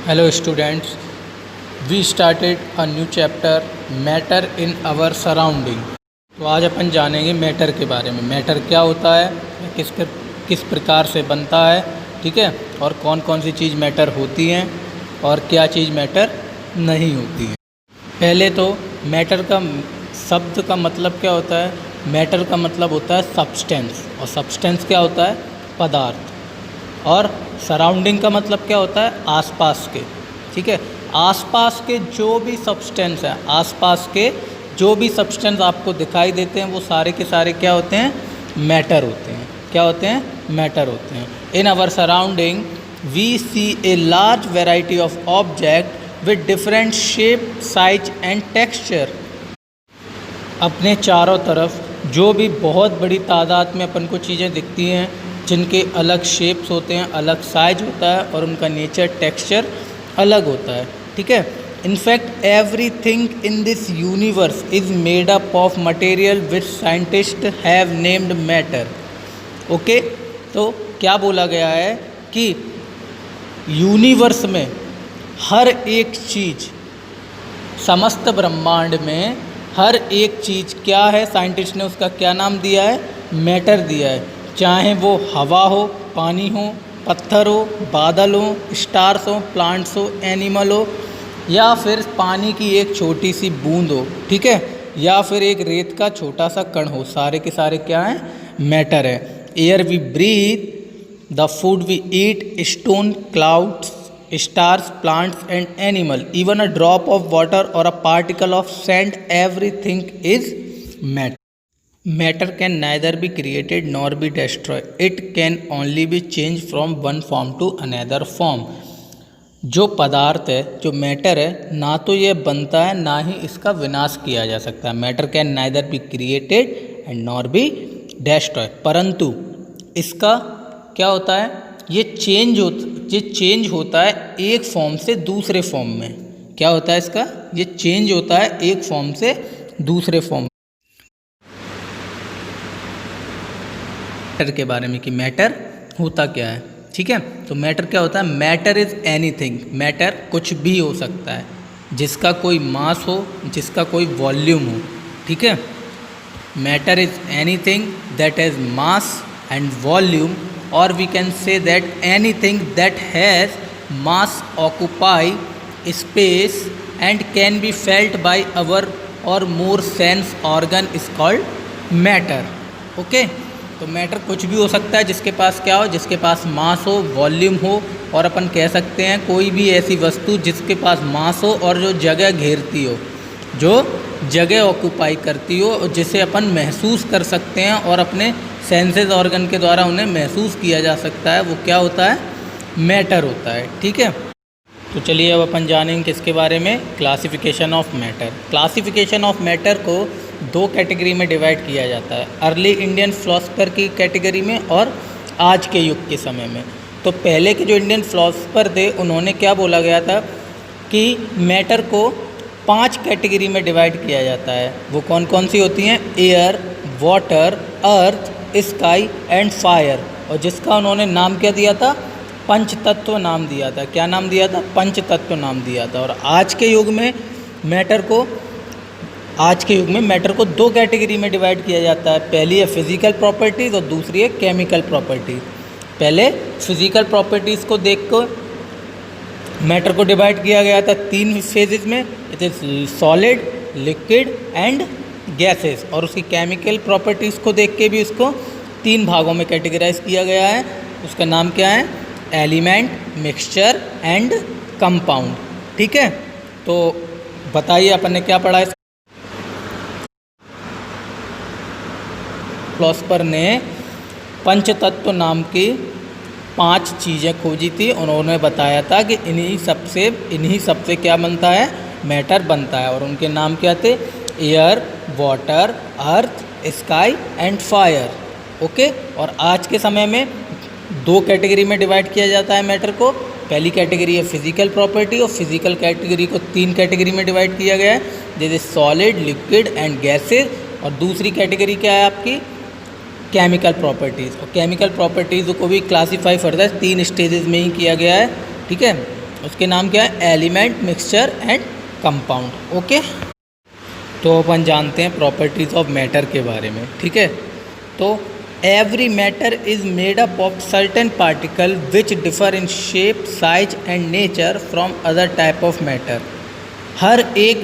Hello students, we started a new chapter matter in our surrounding. तो आज अपन जानेंगे matter के बारे में। मैटर क्या होता है, किस प्रकार से बनता है, ठीक है, और कौन कौन सी चीज़ मैटर होती हैं और क्या चीज़ मैटर नहीं होती है। पहले तो मैटर का शब्द का मतलब क्या होता है। मैटर का मतलब होता है सब्सटेंस, और सब्सटेंस क्या होता है, पदार्थ। और सराउंडिंग का मतलब क्या होता है, आसपास के, ठीक है। आसपास के जो भी सब्सटेंस है, आसपास के जो भी सब्सटेंस आपको दिखाई देते हैं वो सारे के सारे क्या होते हैं, मैटर होते हैं। क्या होते हैं, मैटर होते हैं। In our surrounding we see a large variety of object with different shape, size and texture. अपने चारों तरफ जो भी बहुत बड़ी तादाद में अपन को चीज़ें दिखती हैं, जिनके अलग शेप्स होते हैं, अलग साइज होता है और उनका नेचर, टेक्सचर अलग होता है, ठीक है। In fact everything in this universe is made up of material which scientist have named matter. Okay, तो क्या बोला गया है कि यूनिवर्स में हर एक चीज़, समस्त ब्रह्मांड में हर एक चीज़ क्या है, साइंटिस्ट ने उसका क्या नाम दिया है, मैटर दिया है। चाहे वो हवा हो, पानी हो, पत्थर हो, बादल हो, स्टार्स हो, प्लांट्स हो, एनिमल हो, या फिर पानी की एक छोटी सी बूंद हो, ठीक है, या फिर एक रेत का छोटा सा कण हो, सारे के सारे क्या हैं, मैटर है। Air we breathe, the food we eat, stone, clouds, stars, plants and animal, even a drop of water or a particle of sand, everything is matter. Matter can neither be created nor be destroyed. It can only be changed from one form to another form. जो पदार्थ है, जो matter है, ना तो ये बनता है ना ही इसका विनाश किया जा सकता है। Matter can neither be created and nor be destroy. परंतु इसका क्या होता है, ये चेंज होता है एक फॉर्म से दूसरे फॉर्म में। क्या होता है इसका, ये चेंज होता है एक फॉर्म से दूसरे फॉर्म में। मैटर के बारे में कि मैटर होता क्या है, ठीक है। तो मैटर क्या होता है, मैटर इज़ एनीथिंग। मैटर कुछ भी हो सकता है, जिसका कोई मास हो, जिसका कोई वॉल्यूम हो, ठीक है। Matter is anything that has mass and volume, or we can say that anything that has mass, occupy space and can be felt by our or more sense organ is called matter. Okay, तो matter कुछ भी हो सकता है जिसके पास क्या हो, जिसके पास मास हो, वॉल्यूम हो, और अपन कह सकते हैं कोई भी ऐसी वस्तु जिसके पास मास हो और जो जगह घेरती हो, जो जगह ऑक्यूपाई करती हो, और जिसे अपन महसूस कर सकते हैं और अपने सेंसेस ऑर्गन के द्वारा उन्हें महसूस किया जा सकता है, वो क्या होता है, मैटर होता है, ठीक है। तो चलिए अब अपन जानेंगे किसके बारे में, classification of matter. Classification of matter को दो कैटेगरी में डिवाइड किया जाता है, अर्ली इंडियन फिलोसफर की कैटेगरी में और आज के युग के समय में। तो पहले के जो इंडियन फिलोसफर थे उन्होंने क्या बोला गया था कि मैटर को 5 कैटेगरी में डिवाइड किया जाता है। वो कौन कौन सी होती हैं, air, water, earth, sky and fire, और जिसका उन्होंने नाम क्या दिया था, पंच तत्व नाम दिया था। क्या नाम दिया था, पंच तत्व नाम दिया था। और आज के युग में मैटर को 2 कैटेगरी में डिवाइड किया जाता है। पहली है फिजिकल प्रॉपर्टीज़ और दूसरी है केमिकल प्रॉपर्टीज़। पहले फिजिकल प्रॉपर्टीज़ को देख कर मैटर को डिवाइड किया गया था 3 फेजेस में, it is solid, liquid and gases. और उसकी केमिकल प्रॉपर्टीज़ को देख के भी उसको 3 भागों में कैटेगराइज किया गया है। उसका नाम क्या है, एलिमेंट, मिक्सचर एंड कंपाउंड, ठीक है। तो बताइए अपन ने क्या पढ़ा है। फिलोसफर ने पंचतत्व नाम की 5 चीज़ें खोजी थी। उन्होंने बताया था कि इन्हीं सबसे क्या बनता है, मैटर बनता है। और उनके नाम क्या थे, air, water, earth, sky and fire. Okay, और आज के समय में 2 कैटेगरी में डिवाइड किया जाता है मैटर को। पहली कैटेगरी है फिजिकल प्रॉपर्टी, और फिजिकल कैटेगरी को 3 कैटेगरी में डिवाइड किया गया है, जैसे सॉलिड, लिक्विड एंड गैसेज। और दूसरी कैटेगरी क्या है आपकी, केमिकल प्रॉपर्टीज़। और केमिकल प्रॉपर्टीज़ को भी क्लासीफाई फर्दर 3 स्टेजेस में ही किया गया है, ठीक है। उसके नाम क्या है? Element, mixture and compound. Okay, तो अपन जानते हैं प्रॉपर्टीज़ ऑफ मैटर के बारे में। ठीक है, तो every matter is made up of certain particle which differ in shape, size and nature from other type of matter. हर एक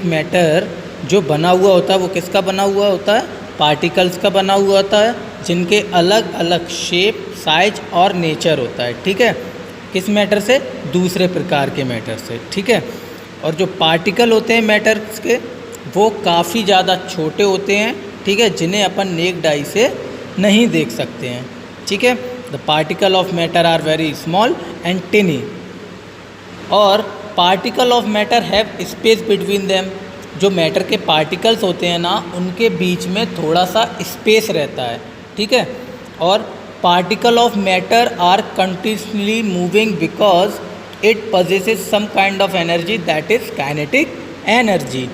मैटर जो बना हुआ होता है वो किसका बना हुआ होता है? पार्टिकल्स का बना हुआ होता है, जिनके अलग अलग शेप, साइज और नेचर होता है। ठीक है, किस मैटर से? दूसरे प्रकार के मैटर से। ठीक है, और जो पार्टिकल होते हैं मैटर्स के, वो काफ़ी ज़्यादा छोटे होते हैं। ठीक है, जिन्हें अपन नेक्ड आई से नहीं देख सकते हैं। ठीक है, the particle of matter are very small and tiny, और particle of matter have space between them. जो मैटर के पार्टिकल्स होते हैं ना, उनके बीच में थोड़ा सा स्पेस रहता है। ठीक है, और particle of matter are continuously moving because it possesses some kind of energy that is kinetic energy.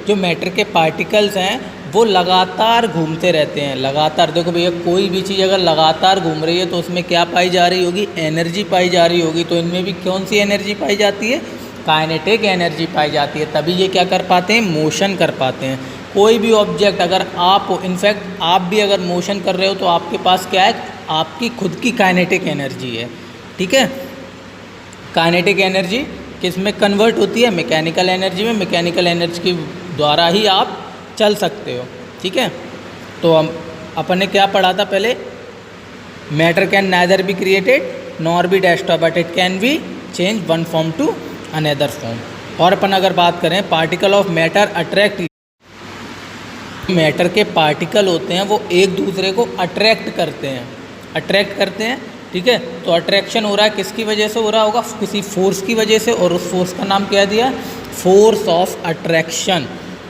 जो मैटर के पार्टिकल्स हैं वो लगातार घूमते रहते हैं। लगातार देखो भैया, कोई भी चीज़ अगर लगातार घूम रही है तो उसमें क्या पाई जा रही होगी? एनर्जी पाई जा रही होगी। तो इनमें भी कौन सी एनर्जी पाई जाती है? काइनेटिक एनर्जी पाई जाती है। तभी ये क्या कर पाते हैं? मोशन कर पाते हैं। कोई भी ऑब्जेक्ट अगर आप हो, इनफैक्ट आप भी अगर मोशन कर रहे हो तो आपके पास क्या है? आपकी खुद की काइनेटिक एनर्जी है। ठीक है, काइनेटिक एनर्जी किस में कन्वर्ट होती है? मैकेनिकल एनर्जी में। मैकेनिकल एनर्जी के द्वारा ही आप चल सकते हो। ठीक है, तो हम अपन ने क्या पढ़ा था पहले? Matter can neither be created nor be destroyed but it can be change one form to another form. और अपन अगर बात करें particle of matter attract, matter के पार्टिकल होते हैं वो एक दूसरे को अट्रैक्ट करते हैं। ठीक है, तो अट्रैक्शन हो रहा है किसकी वजह से हो रहा होगा? किसी फोर्स की वजह से, और उस फोर्स का नाम क्या दिया? Force of attraction.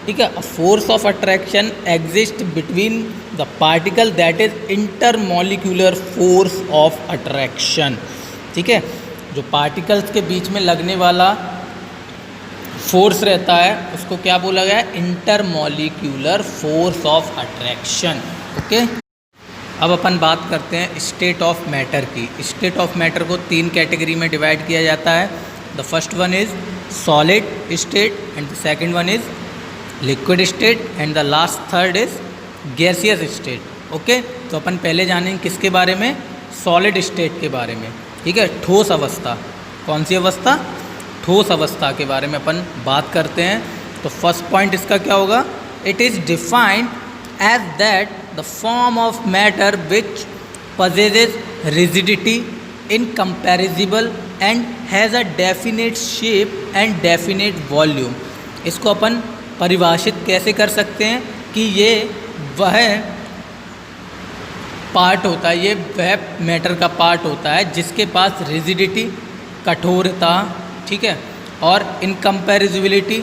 ठीक है, force of attraction exist between the particle, that is intermolecular force of attraction. ठीक है, जो पार्टिकल्स के बीच में लगने वाला फोर्स रहता है उसको क्या बोला गया है? Intermolecular force of attraction. Okay, अब अपन बात करते हैं स्टेट ऑफ मैटर की। स्टेट ऑफ मैटर को 3 कैटेगरी में डिवाइड किया जाता है। The first one is solid state and the second one is liquid state and the last third is gaseous state. Okay, तो अपन पहले जानेंगे किसके बारे में? सॉलिड स्टेट के बारे में। ठीक है, ठोस अवस्था। कौन सी अवस्था? ठोस अवस्था के बारे में अपन बात करते हैं। तो फर्स्ट पॉइंट इसका क्या होगा? It is defined as that the form of matter which possesses rigidity, incomparable and has a definite shape and definite volume। इसको अपन परिभाषित कैसे कर सकते हैं कि ये वह पार्ट होता है, ये वह मैटर का पार्ट होता है जिसके पास रिजिडिटी, कठोरता, ठीक है, और इनकम्पेरिजिबिलिटी,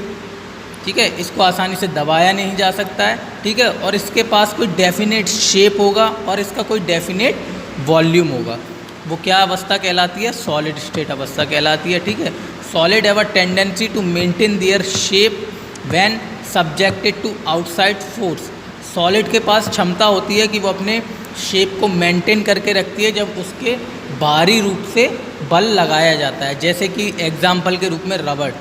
ठीक है, इसको आसानी से दबाया नहीं जा सकता है, ठीक है, और इसके पास कोई डेफिनेट शेप होगा और इसका कोई डेफिनेट वॉल्यूम होगा। वो क्या अवस्था कहलाती है? सॉलिड स्टेट अवस्था कहलाती है। ठीक है, solid have a tendency to maintain their shape when subjected to outside force. Solid के पास क्षमता होती है कि वो अपने शेप को मेंटेन करके रखती है जब उसके बाहरी रूप से बल लगाया जाता है। जैसे कि एग्जाम्पल के रूप में रबड़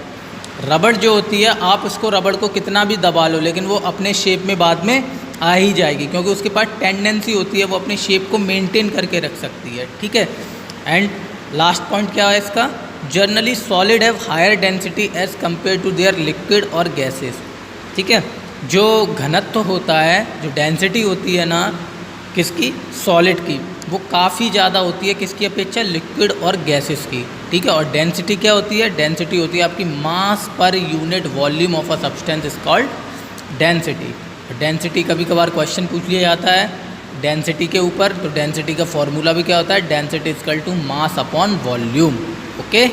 जो होती है, आप उसको रबड़ को कितना भी दबा लो लेकिन वो अपने शेप में बाद में आ ही जाएगी, क्योंकि उसके पास टेंडेंसी होती है वो अपने शेप को मेंटेन करके रख सकती है। ठीक है, एंड लास्ट पॉइंट क्या है इसका? Generally solid have higher density as compare to their liquid और गैसेस। ठीक है, जो घनत्व होता है, जो डेंसिटी होती है ना किसकी? सॉलिड की, वो काफ़ी ज़्यादा होती है किसकी अपेक्षा? लिक्विड और गैसेस की। ठीक है, और डेंसिटी क्या होती है? डेंसिटी होती है आपकी मास पर unit volume of a substance is called density. Density कभी कभार क्वेश्चन पूछ लिया जाता है डेंसिटी के ऊपर, तो डेंसिटी का फॉर्मूला भी क्या होता है? Density is equal to mass upon volume. Okay,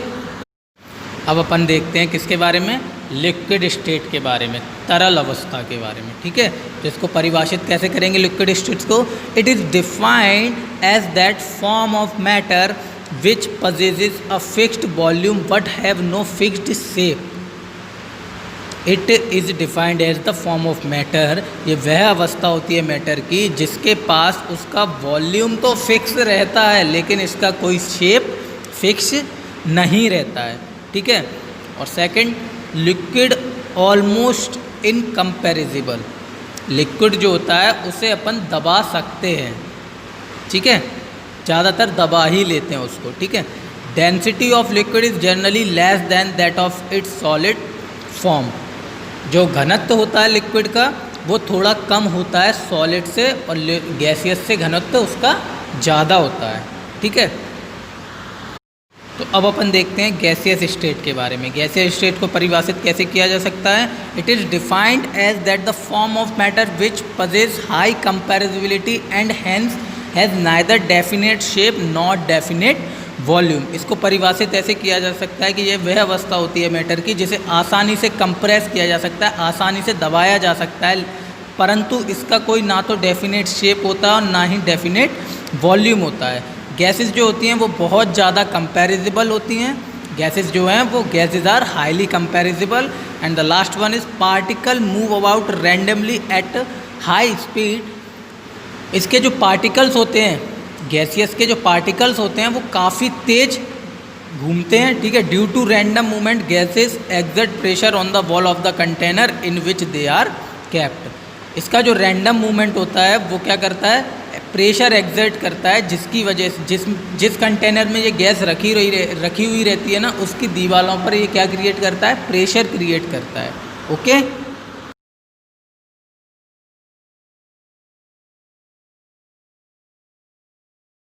अब अपन देखते हैं किसके बारे में? लिक्विड स्टेट के बारे में, तरल अवस्था के बारे में। ठीक है, तो इसको परिभाषित कैसे करेंगे लिक्विड स्टेट्स को? It is defined as that form of matter which possesses a fixed volume but have no fixed shape it is defined as the form of matter, ये वह अवस्था होती है मैटर की जिसके पास उसका वॉल्यूम तो फिक्स रहता है लेकिन इसका कोई शेप फिक्स नहीं रहता है, ठीक है। और सेकंड, लिक्विड ऑलमोस्ट इनकम्पेरिजिबल, लिक्विड जो होता है उसे अपन दबा सकते हैं, ठीक है, ज़्यादातर दबा ही लेते हैं उसको, ठीक है। Density of liquid is generally less than that of its solid form, जो घनत्व होता है लिक्विड का वो थोड़ा कम होता है सॉलिड से, और गैसियस से घनत्व उसका ज़्यादा होता है, ठीक है। तो अब अपन देखते हैं गैसियस स्टेट के बारे में। गैसियस स्टेट को परिभाषित कैसे किया जा सकता है? It is defined as that the form of matter which possess high comparability and hence has neither definite shape not definite volume. इसको परिभाषित ऐसे किया जा सकता है कि ये वह अवस्था होती है मैटर की जिसे आसानी से कंप्रेस किया जा सकता है, आसानी से दबाया जा सकता है, परंतु इसका कोई ना तो डेफिनेट शेप होता है और ना ही डेफिनेट वॉल्यूम होता है। गैसेस जो होती हैं वो बहुत ज़्यादा कंपैरेबल होती हैं, गैसेस जो हैं वो gases are highly comparable. And the last one is particle move about randomly at high speed. इसके जो पार्टिकल्स होते हैं, गैसियस के जो पार्टिकल्स होते हैं वो काफ़ी तेज़ घूमते हैं, ठीक है। Due to random movement gases exert pressure on the wall of the container in which they are kept. इसका जो रैंडम मूवमेंट होता है वो क्या करता है, प्रेशर एक्सर्ट करता है, जिसकी वजह से जिस कंटेनर में ये गैस रखी हुई रहती है ना, उसकी दीवारों पर ये क्या क्रिएट करता है, प्रेशर क्रिएट करता है, ओके।